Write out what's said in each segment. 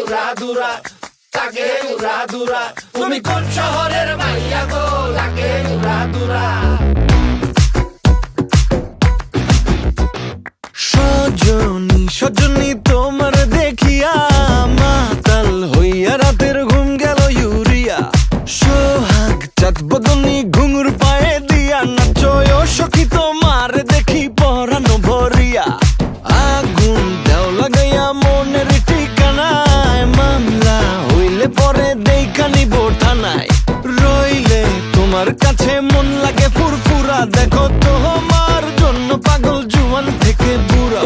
উড়াধুরা, লাগে উড়াধুরা। তুমি কোন শহরের মাইয়া গো, লাগে উড়াধুরা। সজনী সজনী তোমার দেখিয়া মাতাল হইয়া রাতের ঘুম গেল ইউরিয়া। সোহাগ চাঁদ বদনী ঘুঙুর পায়ে দিয়া নাচয় সখী তোমার দেখি পরানো ভরিয়া। আগুন দেও লাগাইয়া মনের ঠিকানায়, মামলা হইলে পরে দেইখা নিব থানায়। রইলে তোমার কাছে মন লাগে ফুরফুরা, দেখো তোমার জন্য পাগল জুয়ান থেকে বুড়া।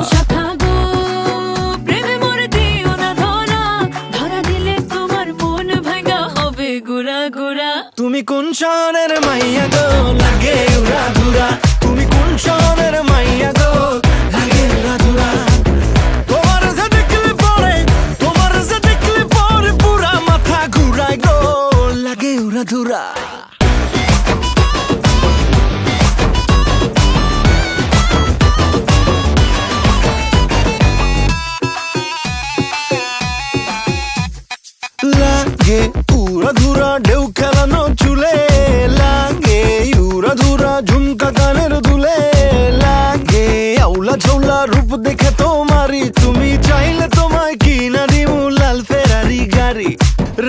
তুমি কোন শহরের মাইয়া গো, লাগে উড়াধুরা। তুমি কোন শহরের মাইয়া গো, লাগে উড়াধুরা। তোমার যে দেখলে পরে, তোমার যে দেখলে পরে পুরা মাথা ঘুরায় গো, লাগে উড়াধুরা। লাগে উড়াধুরা ঢেউ খেলানো চুলে, লাগে উড়াধুরা ঝুমকা কানের দুলে, লাগে আউলা ঝৌলা রূপ দেখে তোমারি, তুমি চাইলে তোমায় কিনা দিমু লাল ফেরারি গাড়ি।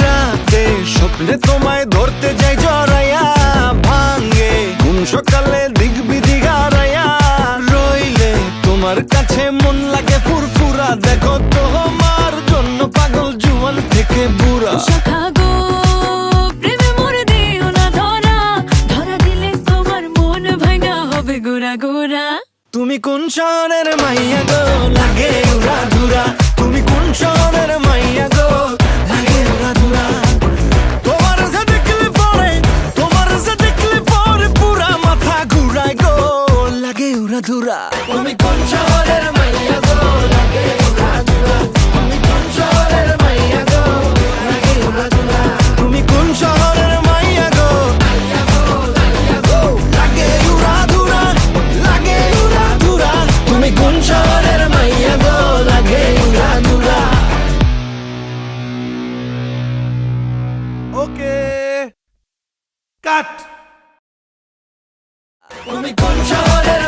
রাতে স্বপ্নে তোমায় ধরতে যাই জড়াইয়া, ভাঙ্গে ঘুম সকালে দিক বিধি গারাইয়া। রইলে তোমার কাছে মন লাগে ফুরফুরা, দেখো তোমার জন্য পাগল জুয়ান থেকে বুড়া। তুমি কোন শহরের মাইয়া গো, লাগে উড়াধুরা। তুমি কোন শহরের মাইয়া গো, লাগে উড়াধুরা। তোমার যে দেখলে পরে, তোমার যে দেখলে পরে পুরা মাথা ঘুরায় গো, লাগে উড়াধুরা। তুমি কোন শহরের মাইয়া গো, লাগে উড়াধুরা। তুমি কোন শহরের মাইয়া গো, লাগে উড়াধুরা। তুমি কোন শহরের মাইয়া গো, মাইয়া গো, মাইয়া গো, লাগে উড়াধুরা, লাগে উড়াধুরা। তুমি কোন শহরের মাইয়া গো, লাগে উড়াধুরা। ওকে কাট। তুমি কোন শহরের